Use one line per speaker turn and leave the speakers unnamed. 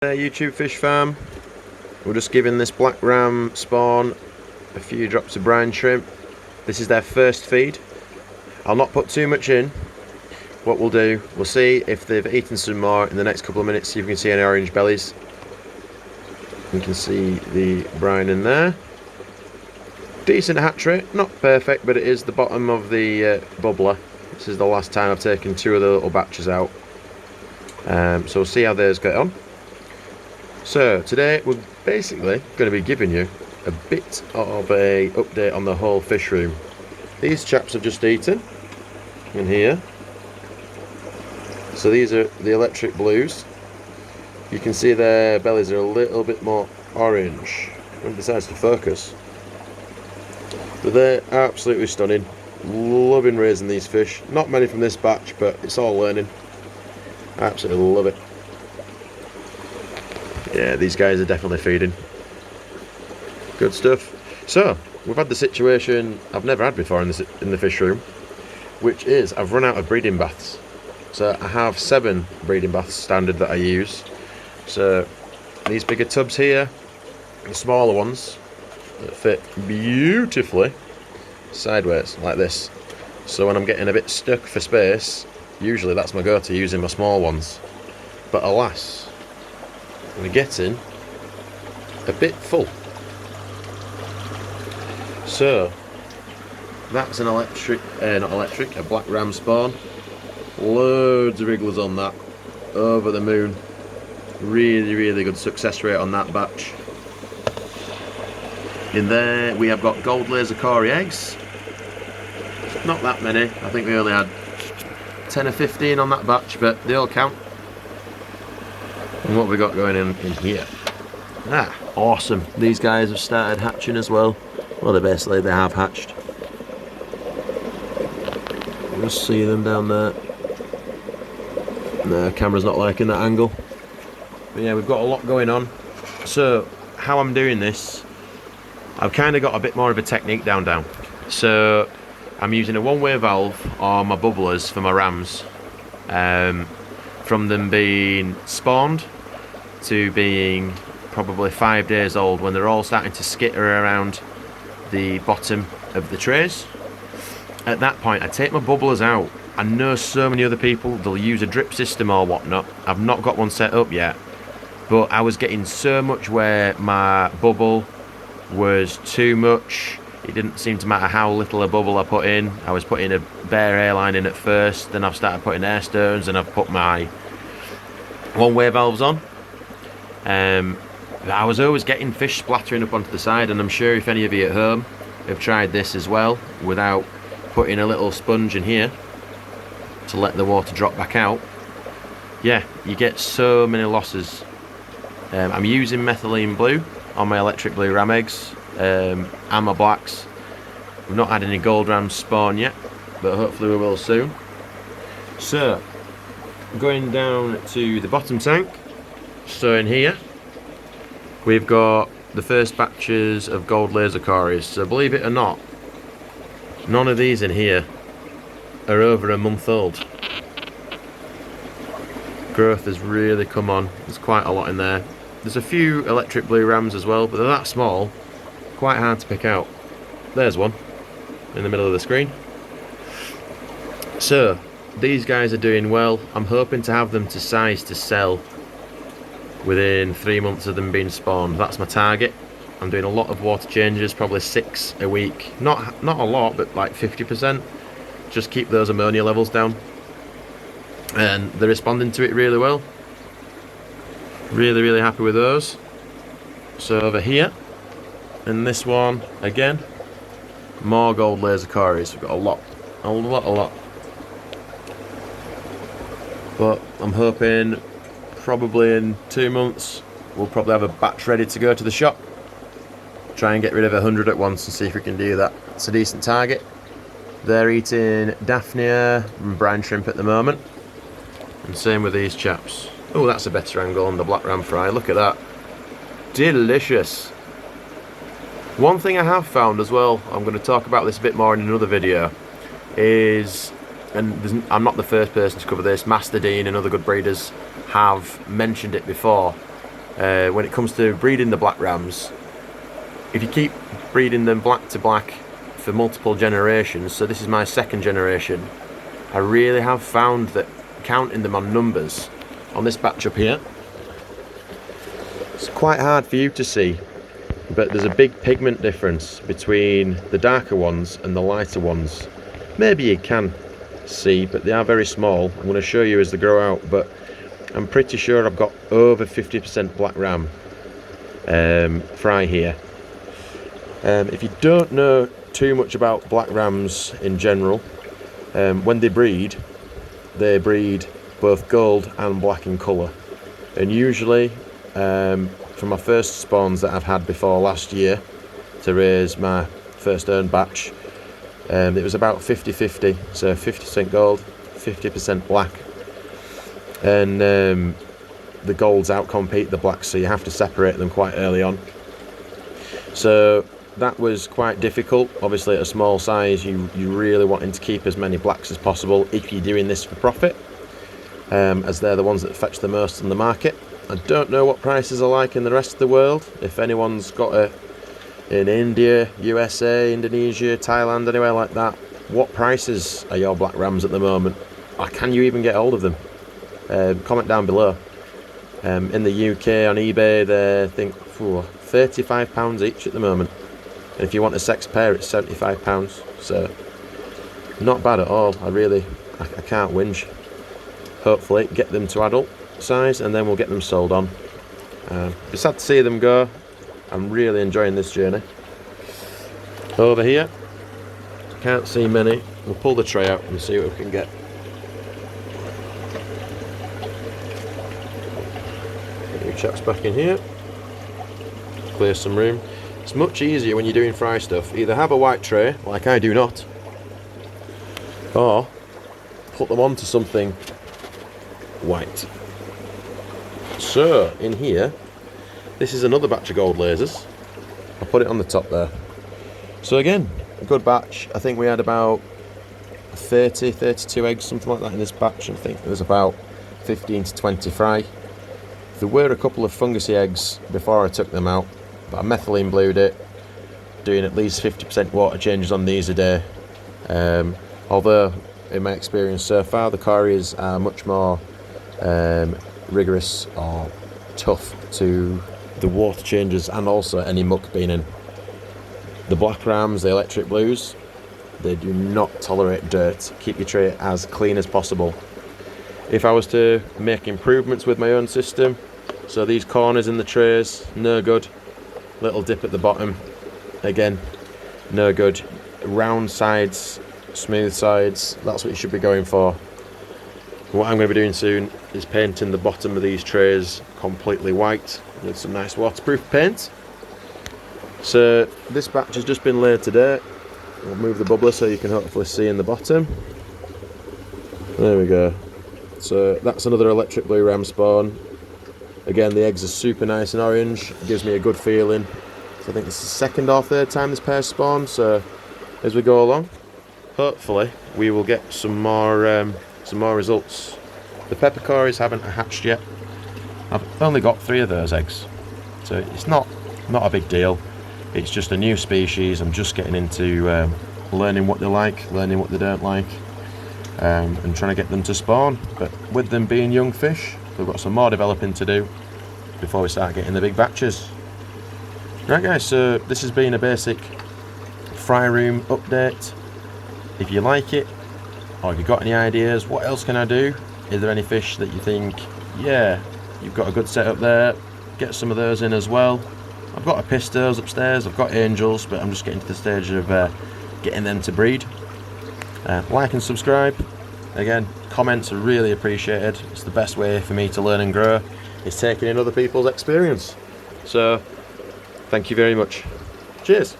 YouTube fish farm. We're just giving this black ram spawn a few drops of brine shrimp. This is their first feed. I'll not put too much in. What we'll do, we'll see if they've eaten some more in the next couple of minutes, see if we can see any orange bellies. You can see the brine in there. Decent hatch rate, not perfect, but it is the bottom of the bubbler. This is the last time I've taken two of the little batches out. So we'll see how those get on. So today we're basically going to be giving you a bit of a update on the whole fish room. These chaps have just eaten in here. So these are the electric blues. You can see their bellies are a little bit more orange when it decides to focus. But they're absolutely stunning. Loving raising these fish. Not many from this batch, but it's all learning. I absolutely love it. Yeah, these guys are definitely feeding. Good stuff. So, we've had the situation I've never had before in the fish room, which is I've run out of breeding baths. So I have 7 breeding baths standard that I use. So these bigger tubs here, the smaller ones, that fit beautifully sideways like this. So when I'm getting a bit stuck for space, usually that's my go-to, using my small ones. But alas, we're getting a bit full. So that's an electric, not electric, a black ram spawn. Loads of wrigglers on that, over the moon. Really good success rate on that batch. In there we have got gold laser Corys eggs. Not that many, I think we only had 10 or 15 on that batch, but they all count. And what we got going in here? Ah, awesome. These guys have started hatching as well. Well, they have hatched. You just see them down there. No, camera's not liking that angle. But yeah, we've got a lot going on. So, how I'm doing this, I've kind of got a bit more of a technique down. So, I'm using a one-way valve on my bubblers for my rams. From them being spawned to being probably 5 days old, when they're all starting to skitter around the bottom of the trays. At that point I take my bubblers out. I know so many other people, they'll use a drip system or whatnot. I've not got one set up yet, but I was getting so much where my bubble was too much. It didn't seem to matter how little a bubble I put in. I was putting a bare airline in at first, then I've started putting air stones, and I've put my one-way valves on. I was always getting fish splattering up onto the side, and I'm sure if any of you at home have tried this as well, without putting a little sponge in here to let the water drop back out, yeah, you get so many losses. I'm using methylene blue on my electric blue ram eggs and my blacks. We've not had any gold rams spawn yet, but hopefully we will soon. So, going down to the bottom tank. So in here we've got the first batches of gold laser Corys. So believe it or not, none of these in here are over a month old. Growth has really come on. There's quite a lot in there. There's a few electric blue rams as well, but they're that small, quite hard to pick out. There's one in the middle of the screen. So these guys are doing well. I'm hoping to have them to size to sell within 3 months of them being spawned. That's my target. I'm doing a lot of water changes, probably 6 a week. Not a lot, but like 50%. Just keep those ammonia levels down. And they're responding to it really well. Really happy with those. So over here, and this one again, more gold laser Corys. We've got a lot. But I'm hoping probably in 2 months we'll probably have a batch ready to go to the shop. Try and get rid of 100 at once and see if we can do that. It's a decent target. They're eating Daphnia and brine shrimp at the moment, and same with these chaps. Oh, that's a better angle on the black ram fry. Look at that, delicious. One thing I have found as well, I'm going to talk about this a bit more in another video, is, and I'm not the first person to cover this, Master Dean and other good breeders have mentioned it before, when it comes to breeding the black rams, if you keep breeding them black to black for multiple generations, so this is my second generation, I really have found that counting them on numbers on this batch up here, it's quite hard for you to see, but there's a big pigment difference between the darker ones and the lighter ones. Maybe you can see, but they are very small. I'm going to show you as they grow out, but I'm pretty sure I've got over 50% black ram fry here. If you don't know too much about black rams in general, when they breed both gold and black in colour, and usually for my first spawns that I've had before last year to raise my first earned batch, it was about 50-50, so 50% gold, 50% black, and the golds outcompete the blacks, so you have to separate them quite early on. So that was quite difficult. Obviously at a small size you really wanting to keep as many blacks as possible if you're doing this for profit, as they're the ones that fetch the most on the market. I don't know what prices are like in the rest of the world. If anyone's got in India, USA, Indonesia, Thailand, anywhere like that, what prices are your black rams at the moment? Or can you even get hold of them? Comment down below. In the UK on eBay they're £35 each at the moment, and if you want a sex pair it's £75, so not bad at all. I can't whinge. Hopefully get them to adult size and then we'll get them sold on. It's sad to see them go. I'm really enjoying this journey. Over here, can't see many. We'll pull the tray out and see what we can get. Get your chaps back in here. Clear some room. It's much easier when you're doing fry stuff. Either have a white tray, like I do not, or put them onto something white. So in here, this is another batch of gold lasers. I'll put it on the top there. So again, a good batch. I think we had about 32 eggs, something like that in this batch. I think there was about 15 to 20 fry. There were a couple of fungusy eggs before I took them out, but I methylene blued it, doing at least 50% water changes on these a day. Although in my experience so far the Corys are much more rigorous or tough to the water changes and also any muck being in. The black rams, the electric blues, they do not tolerate dirt. Keep your tray as clean as possible. If I was to make improvements with my own system, so these corners in the trays, no good. Little dip at the bottom, again, no good. Round sides, smooth sides, that's what you should be going for. What I'm going to be doing soon is painting the bottom of these trays completely white with some nice waterproof paint. So this batch has just been laid today. We'll move the bubbler so you can hopefully see in the bottom. There we go. So that's another electric blue ram spawn. Again, the eggs are super nice and orange. It gives me a good feeling. So I think it's the second or third time this pair's spawned. So as we go along, hopefully we will get some more results. The pepper Corys haven't hatched yet. I've only got 3 of those eggs, so it's not a big deal. It's just a new species. I'm just getting into learning what they like, learning what they don't like, and trying to get them to spawn. But with them being young fish, we've got some more developing to do before we start getting the big batches. Right guys, so this has been a basic fry room update. If you like it, or if you've got any ideas, what else can I do? Is there any fish that you think, yeah, you've got a good setup there, get some of those in as well. I've got a pistos upstairs, I've got angels, but I'm just getting to the stage of getting them to breed. Like and subscribe. Again, comments are really appreciated. It's the best way for me to learn and grow, is taking in other people's experience. So, thank you very much. Cheers.